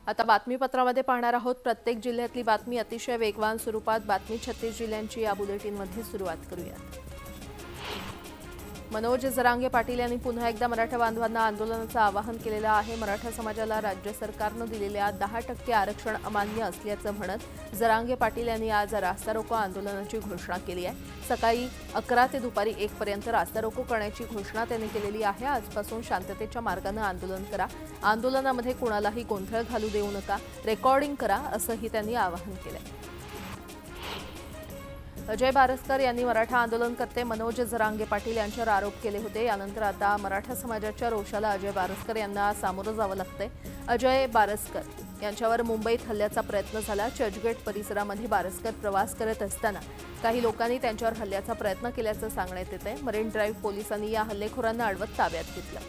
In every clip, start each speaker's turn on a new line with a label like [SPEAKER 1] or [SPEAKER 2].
[SPEAKER 1] आता बातमीपत्रामध्ये पाहणार आहोत प्रत्येक जिल्ह्यातली बातमी अतिशय वेगवान स्वरूपात बातमी 36 जिल्ह्यांची या बुलेटिनमध्ये सुरुवात करूयात। मनोज जरांगे पाटील यांनी पुन्हा एकदा मराठा बांधवांना आंदोलनाचं आवाहन केलेलं आहे। मराठा समाजाला राज्य सरकारने दिलेल्या 10% आरक्षण अमान्य असल्याचं म्हणत जरांगे पाटील यांनी आज रास्ता रोको आंदोलनाची घोषणा केली आहे। सकाळी 11 ते दुपारी 1 पर्यंत रास्ता रोको करण्याची घोषणा त्यांनी केलेली आहे। आजपासून शांततेच्या मार्गाने आंदोलन करा, आंदोलनामध्ये कोणालाही गोंधळ घालू देऊ नका, रेकॉर्डिंग करा असंही त्यांनी आवाहन केलंय। अजय बारस्कर यांनी मराठा आंदोलनकर्ते मनोज जरांगे पाटील यांच्यावर आरोप केले होते। यानंतर आता मराठा समाजाच्या रोषाला अजय बारस्कर यांना सामोरं जावं लागतंय। अजय बारस्कर यांच्यावर मुंबईत हल्ल्याचा प्रयत्न झाला। चर्चगेट परिसरामध्ये बारस्कर प्रवास करत असताना काही लोकांनी त्यांच्यावर हल्ल्याचा प्रयत्न केल्याचं सांगण्यात येतंय। मरीन ड्राईव्ह पोलिसांनी या हल्लेखोरांना अडवत ताब्यात घेतलं।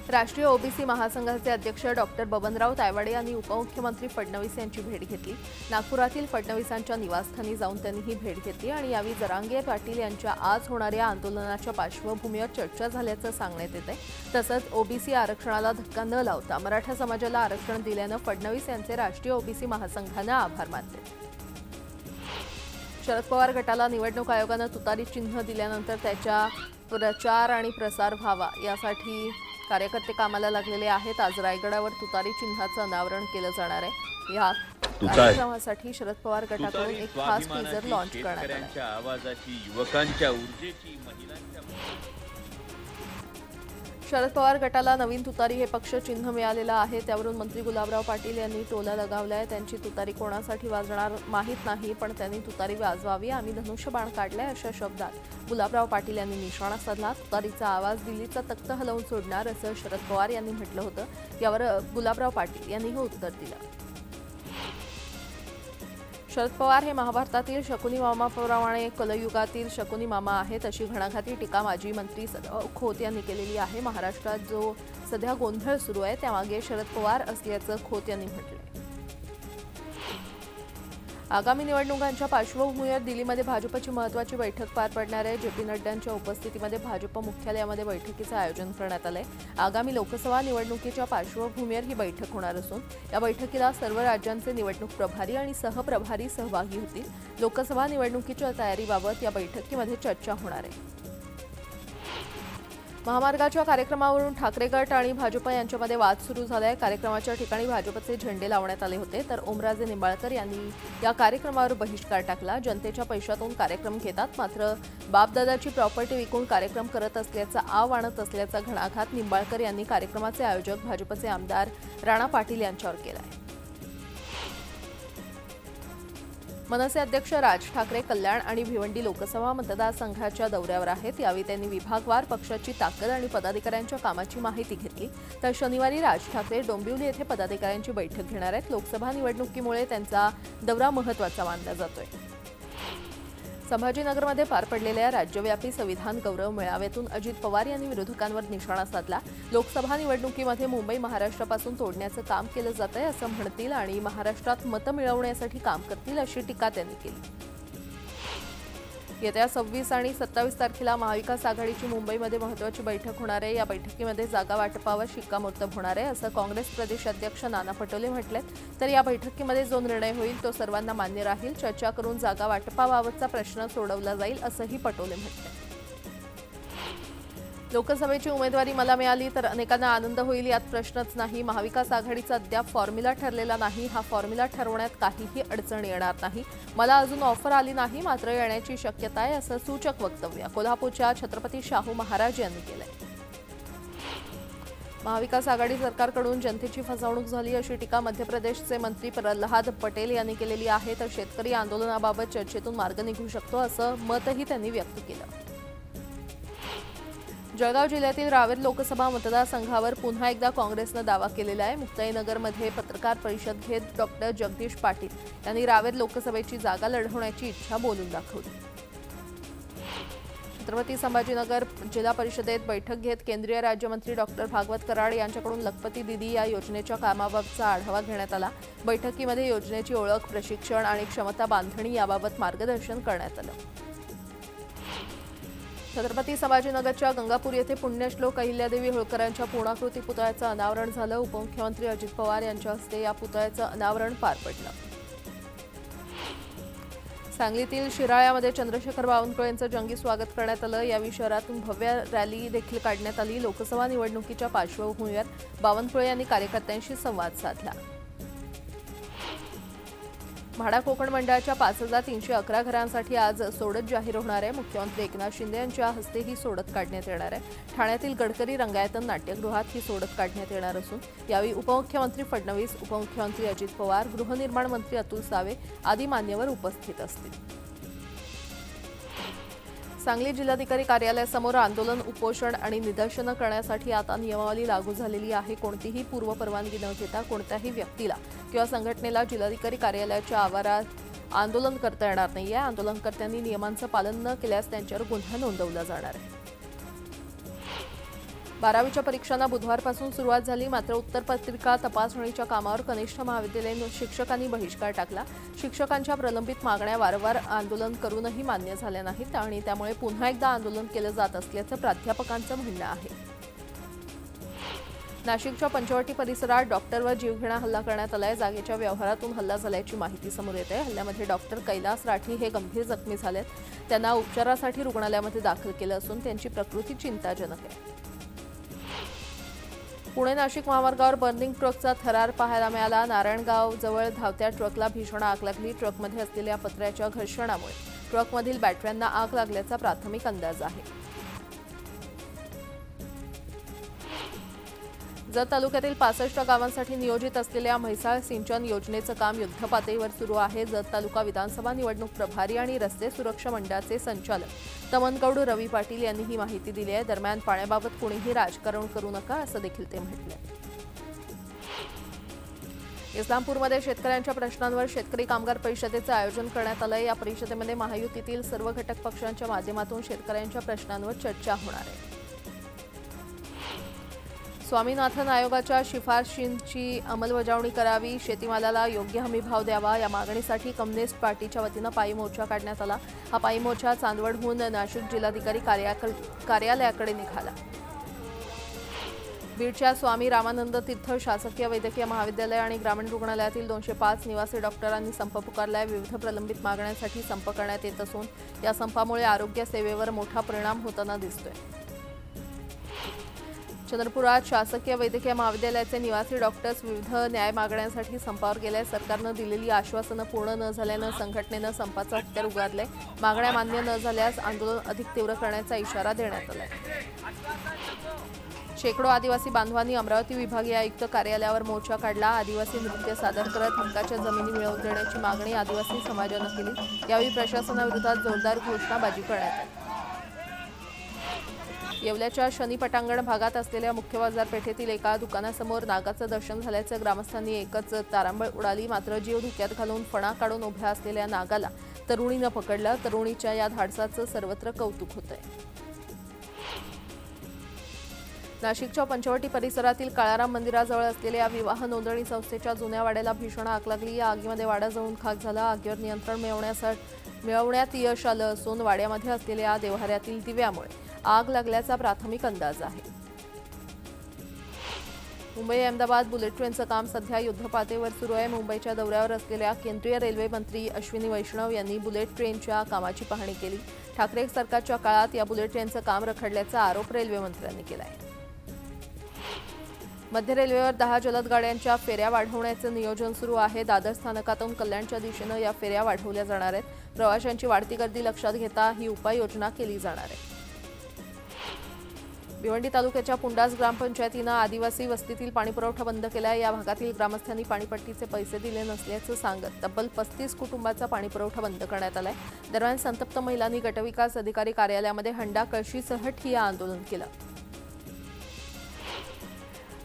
[SPEAKER 1] राष्ट्रीय ओबीसी महासंघाचे अध्यक्ष डॉक्टर बबनराव तायवाडे यांनी उपमुख्यमंत्री फडणवीस यांची भेट घेतली। नागपुरातील फडणवीसांच्या निवासस्थानी जाऊन त्यांनी ही भेट घेतली आणि यावेळी जरांगे पाटील यांच्या आज होणाऱ्या आंदोलनाच्या पार्श्वभूमीवर चर्चा झाल्याचं सांगण्यात येतंय। तसंच ओबीसी आरक्षणाला धक्का न लावता मराठा समाजाला आरक्षण दिल्यानं फडणवीस यांचे राष्ट्रीय ओबीसी महासंघाने आभार मानले। शरद पवार गटाला निवडणूक आयोगाने तुतारी चिन्ह दिल्यानंतर त्याचा प्रचार आणि प्रसार व्हावा यासाठी कार्यकर्ते कामाला लागलेले आहेत। आज रायगडावर तुतारी चिन्हाचं अनावरण केलं जाणार आहे। या कार्यक्रमासाठी शरद पवार गटाकडून एक खास टीजर लॉन्च करण्यात आलं आहे।
[SPEAKER 2] आवाजाची, युवकांच्या ऊर्जेची, महिलांच्या
[SPEAKER 1] शरद पवार गटाला नवीन तुतारी हे पक्ष चिन्ह मिळालेलं आहे। त्यावरून मंत्री गुलाबराव पाटील यांनी टोला लगावलाय। त्यांची तुतारी कोणासाठी वाजणार माहीत नाही, पण त्यांनी तुतारी वाजवावी, आम्ही धनुष्यबाण काढलाय अशा शब्दात गुलाबराव पाटील यांनी निशाणा साधला। तुतारीचा आवाज दिल्लीचा तख्त हलवून सोडणार असं शरद पवार यांनी म्हटलं होतं। यावर गुलाबराव पाटील यांनी हे उत्तर दिलं। शरद पवार हे महाभारतातील शकुनी मामाप्रमाणे कलयुगातील शकुनी मामा आहेत अशी घणाघाती टीका माजी मंत्री सदाभाऊ खोत यांनी केलेली आहे। महाराष्ट्रात जो सध्या गोंधळ सुरू आहे त्यामागे शरद पवार असल्याचं खोत यांनी म्हटलंय। आगामी निवडणुकांच्या पार्श्वभूमीवर दिल्लीमध्ये भाजपची महत्त्वाची बैठक पार पडणार आहे। जेपी नड्डांच्या उपस्थितीमध्ये भाजप मुख्यालयामध्ये बैठकीचं आयोजन करण्यात आलंय। आगामी लोकसभा निवडणुकीच्या पार्श्वभूमीवर ही बैठक होणार असून या बैठकीला सर्व राज्यांचे निवडणूक प्रभारी आणि सहप्रभारी सहभागी होतील। लोकसभा निवडणुकीच्या तयारीबाबत या बैठकीमध्ये चर्चा होणार आहे। महामार्गाच्या कार्यक्रमावरून ठाकरे गट आणि भाजप यांच्यामध्ये वाद सुरू झालाय। कार्यक्रमाच्या ठिकाणी भाजपचे झेंडे लावण्यात आले होते, तर ओमराजे निंबाळकर यांनी या कार्यक्रमावर बहिष्कार टाकला। जनतेच्या पैशातून कार्यक्रम घेतात, मात्र बापदादाची प्रॉपर्टी विकून कार्यक्रम करत असल्याचा आव आणत असल्याचा घणाघात निंबाळकर यांनी कार्यक्रमाचे आयोजक भाजपचे आमदार राणा पाटील यांच्यावर केलाय। मनसे अध्यक्ष राज ठाकरे कल्याण आणि भिवंडी लोकसभा मतदारसंघाच्या दौऱ्यावर आहेत। यावेळी त्यांनी विभागवार पक्षाची ताकद आणि पदाधिकाऱ्यांच्या कामाची माहिती घेतली। तर शनिवारी राज ठाकरे डोंबिवली येथे पदाधिकाऱ्यांची बैठक घेणार आहेत। लोकसभा निवडणुकीमुळे त्यांचा दौरा महत्त्वाचा मानला जातोय। संभाजीनगरमध्ये पार पडलेल्या राज्यव्यापी संविधान गौरव मेळाव्यातून अजित पवार यांनी विरोधकांवर निशाणा साधला। लोकसभा निवडणुकीमध्ये मुंबई महाराष्ट्रापासून तोडण्याचं काम केलं जातंय असं म्हणतील आणि महाराष्ट्रात मतं मिळवण्यासाठी काम करतील अशी टीका त्यांनी केली। येत्या 26 आणि 27 तारखेला महाविकास आघाडीची मुंबईमध्ये महत्त्वाची बैठक होणार आहे। या बैठकीमध्ये जागा वाटपावर शिक्कामोर्तब होणार आहे असं काँग्रेस प्रदेश अध्यक्ष नाना पटोले म्हटलेत। तर या बैठकीमध्ये जो निर्णय होईल तो सर्वांना मान्य राहील। चर्चा करून जागा वाटपाबाबतचा प्रश्न सोडवला जाईल असंही पटोले म्हटले। लोकसभेची उमेदवारी मला मिळाली तर अनेकांना आनंद होईल, यात प्रश्नच नाही। महाविकास आघाडीचा अद्याप फॉर्म्युला ठरलेला नाही। हा फॉर्म्युला ठरवण्यात काहीही अडचण येणार नाही। मला अजून ऑफर आली नाही, मात्र येण्याची शक्यता आहे असं सूचक वक्तव्य कोल्हापूरच्या छत्रपती शाहू महाराज यांनी केलंय। महाविकास आघाडी सरकारकडून जनतेची फसवणूक झाली अशी टीका मध्य प्रदेशचे मंत्री प्रल्हाद पटेल यांनी केलेली आहे। तर शेतकरी आंदोलनाबाबत चर्चेतून मार्ग निघू शकतो असं मतही त्यांनी व्यक्त केलं। जळगाव जिल्ह्यातील रावेर लोकसभा मतदारसंघावर पुन्हा एकदा काँग्रेसनं दावा केलेला आहे। मुक्ताईनगरमध्ये पत्रकार परिषद घेत डॉक्टर जगदीश पाटील यांनी रावेर लोकसभेची जागा लढवण्याची इच्छा बोलून दाखवली। छत्रपती संभाजीनगर जिल्हा परिषदेत बैठक घेत केंद्रीय राज्यमंत्री डॉक्टर भागवत कराड यांच्याकडून लखपती दिदी या योजनेच्या कामाबाबतचा आढावा घेण्यात आला। बैठकीमध्ये योजनेची ओळख, प्रशिक्षण आणि क्षमता बांधणी याबाबत मार्गदर्शन करण्यात आलं। छत्रपती संभाजीनगरच्या गंगापूर येथे पुण्यश्लोक अहिल्यादेवी होळकरांच्या पूर्णाकृती पुतळ्याचं अनावरण झालं। उपमुख्यमंत्री अजित पवार यांच्या हस्ते या पुतळ्याचं अनावरण पार पडलं। सांगलीतील शिराळ्यामध्ये चंद्रशेखर बावनकुळे यांचं जंगी स्वागत करण्यात आलं। यावेळी शहरातून भव्य रॅली देखील काढण्यात आली। लोकसभा निवडणुकीच्या पार्श्वभूमीवर बावनकुळे यांनी कार्यकर्त्यांशी संवाद साधला। म्हाडा कोकण मंडळाच्या 5311 घरांसाठी आज सोडत जाहीर होणार आहे। मुख्यमंत्री एकनाथ शिंदे यांच्या हस्ते ही सोडत काढण्यात येणार आहे। ठाण्यातील गडकरी रंगायतन नाट्यगृहात ही सोडत काढण्यात येणार असून यावेळी उपमुख्यमंत्री फडणवीस, उपमुख्यमंत्री अजित पवार, गृहनिर्माण मंत्री अतुल सावे आदी मान्यवर उपस्थित असतील। सांगली जिल्हाधिकारी कार्यालयासमोर आंदोलन, उपोषण आणि निदर्शनं करण्यासाठी आता नियमावली लागू झालेली आहे। कोणतीही पूर्वपरवानगी न घेता कोणत्याही व्यक्तीला किंवा संघटनेला जिल्हाधिकारी कार्यालयाच्या आवारात आंदोलन करता येणार नाहीये। आंदोलनकर्त्यांनी नियमांचं पालन न केल्यास त्यांच्यावर गुन्हा नोंदवला जाणार आहे। 12वीच्या परीक्षांना बुधवारपासून सुरुवात झाली, मात्र उत्तरपत्रिका तपासणीच्या कामावर कनिष्ठ महाविद्यालयीन शिक्षकांनी बहिष्कार टाकला। शिक्षकांच्या प्रलंबित मागण्या वारंवार आंदोलन करूनही मान्य झाल्या नाहीत आणि त्यामुळे पुन्हा एकदा आंदोलन केलं जात असल्याचं प्राध्यापकांचं म्हणणं आहे। नाशिकच्या पंचवटी परिसरात डॉक्टरवर जीवघेणा हल्ला करण्यात आलाय। जागेच्या व्यवहारातून हल्ला झाल्याची माहिती समोर येते। हल्ल्यामध्ये डॉक्टर कैलास राठी हे गंभीर जखमी झालेत। त्यांना उपचारासाठी रुग्णालयामध्ये दाखल केलं असून त्यांची प्रकृती चिंताजनक आहे। पुणे नाशिक महामार्गावर बर्निंग ट्रकचा थरार पाहायला मिळाला। नारायणगाव जवळ धावत्या ट्रकला भीषण आग लागली। ट्रकमध्ये असलेल्या पत्र्याच्या घर्षणामुळे ट्रकमधील बॅटऱ्यांना आग लागल्याचा प्राथमिक अंदाज आहे। जत तालुक्यातील 65 गावांसाठी नियोजित असलेल्या म्हैसाळ सिंचन योजनेचं काम युद्धपातळीवर सुरू आहे। जत तालुका विधानसभा निवडणूक प्रभारी आणि रस्ते सुरक्षा मंडळाचे संचालक तमनगौड रवी पाटील यांनी ही माहिती दिली आहे। दरम्यान पाण्याबाबत कोणीही राजकारण करू नका असं देखील ते म्हटले। इस्लामपूरमध्ये शेतकऱ्यांच्या प्रश्नांवर शेतकरी कामगार परिषदेचं आयोजन करण्यात आलंय। या परिषदेमध्ये महायुतीतील सर्व घटक पक्षांच्या माध्यमातून शेतकऱ्यांच्या प्रश्नांवर चर्चा होणार आहे। स्वामीनाथन आयोगाच्या शिफारशींची अंमलबजावणी करावी, शेतीमालाला योग्य हमीभाव द्यावा या मागणीसाठी कम्युनिस्ट पार्टीच्या वतीनं पायी मोर्चा काढण्यात आला। हा पायी मोर्चा चांदवडहून नाशिक जिल्हाधिकारी कार्यालयाकडे निघाला। बीडच्या स्वामी रामानंद तीर्थ शासकीय वैद्यकीय महाविद्यालय आणि ग्रामीण रुग्णालयातील 205 निवासी डॉक्टरांनी संप पुकारलाय। विविध प्रलंबित मागण्यांसाठी संप करण्यात येत असून या संपामुळे आरोग्य सेवेवर मोठा परिणाम होताना दिसतोय। चंद्रपुरात शासकीय वैद्यकीय महाविद्यालयाचे निवासी डॉक्टर्स विविध न्याय मागण्यांसाठी संपावर गेले। सरकारनं दिलेली आश्वासनं पूर्ण न झाल्यानं संघटनेनं संपाचं हत्यार उगारलंय। मागण्या मान्य न झाल्यास आंदोलन अधिक तीव्र करण्याचा इशारा देण्यात आलाय। शेकडो आदिवासी बांधवांनी अमरावती विभागीय आयुक्त कार्यालयावर मोर्चा काढला। आदिवासी नृत्य सादर करत हक्काच्या जमिनी मिळवून देण्याची मागणी आदिवासी समाजानं केली। यावेळी प्रशासनाविरोधात जोरदार घोषणाबाजी करण्यात आली। येवल्याच्या शनी पटांगण भागात असलेल्या मुख्य बाजारपेठेतील एका दुकानासमोर नागाचं दर्शन झाल्याचं ग्रामस्थांनी एकच तारांबळ उडाली। मात्र जीव धोक्यात घालून फणा काढून उभ्या असलेल्या नागाला तरुणीनं पकडलं। तरुणीच्या या धाडसाचं सर्वत्र कौतुक होतंय। नाशिकच्या पंचवटी परिसरातील काळाराम मंदिराजवळ असलेल्या विवाह नोंदणी संस्थेच्या जुन्या वाड्याला भीषण आग लागली। या आगीमध्ये वाडा जळून खाक झाला। आगीवर नियंत्रण मिळवण्यात यश आलं असून वाड्यामध्ये असलेल्या देव्हाऱ्यातील दिव्यामुळे आग लागल्याचा प्राथमिक अंदाज आहे। मुंबई अहमदाबाद बुलेट ट्रेनचं काम सध्या युद्धपातळीवर सुरू आहे। मुंबईच्या दौऱ्यावर असलेल्या केंद्रीय रेल्वे मंत्री अश्विनी वैष्णव यांनी बुलेट ट्रेनच्या कामाची पाहणी केली। ठाकरे सरकारच्या काळात या बुलेट ट्रेनचं काम रखडल्याचा आरोप रेल्वे मंत्र्यांनी केला आहे। मध्य रेल्वेवर 10 जलद गाड्यांच्या फेऱ्या वाढवण्याचं नियोजन सुरू आहे। दादर स्थानकातून कल्याणच्या दिशेनं या फेऱ्या वाढवल्या जाणार आहेत। प्रवाशांची वाढती गर्दी लक्षात घेता ही उपाययोजना केली जाणार आहे। भिवंडी तालुक्याच्या पुंडास ग्रामपंचायतीनं आदिवासी वस्तीतील पाणीपुरवठा बंद केला। या भागातील ग्रामस्थांनी पाणीपट्टीचे पैसे दिले नसल्याचं सांगत तब्बल 35 कुटुंबाचा पाणीपुरवठा बंद करण्यात आलाय। दरम्यान संतप्त महिलांनी गटविकास अधिकारी कार्यालयामध्ये हंडा कळशीसह ठिय्या आंदोलन केलं।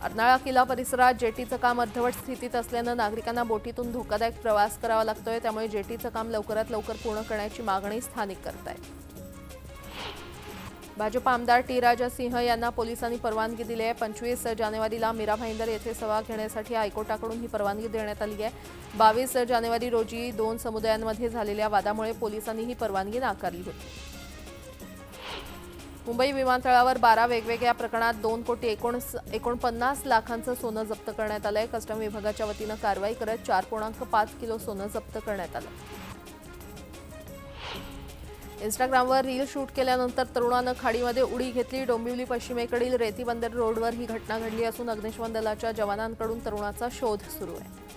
[SPEAKER 1] अर्नाळा किल्ला परिसरात जेटीचं काम अर्धवट स्थितीत असल्यानं नागरिकांना बोटीतून धोकादायक प्रवास करावा लागतोय। त्यामुळे जेटीचं काम लवकरात लवकर पूर्ण करण्याची मागणी स्थानिक करतायत। भाजप आमदार टी राजा सिंह यांना पोलिसांनी परवानगी दिली आहे। 25 जानेवारीला मीरा भाईंदर येथे सभा घेण्यासाठी हायकोर्टाकडून ही परवानगी देण्यात आली आहे। 22 जानेवारी रोजी 2 समुदायांमध्ये झालेल्या वादामुळे पोलिसांनी ही परवानगी नाकारली होती। मुंबई विमानतळावर 12 वेगवेगळ्या प्रकरणात 2,49 लाखांचं सोनं जप्त करण्यात आलंय। कस्टम विभागाच्या वतीनं कारवाई करत 4.5 किलो सोनं जप्त करण्यात आलं। इंस्टाग्रामवर रील शूट केल्यानंतर तरुणानं खाडीमध्ये उडी घेतली। डोंबिवली पश्चिमेकडील रेती बंदर रोडवर ही घटना घडली असून अग्निशमन दलाच्या जवानांकडून तरुणाचा शोध सुरू आहे।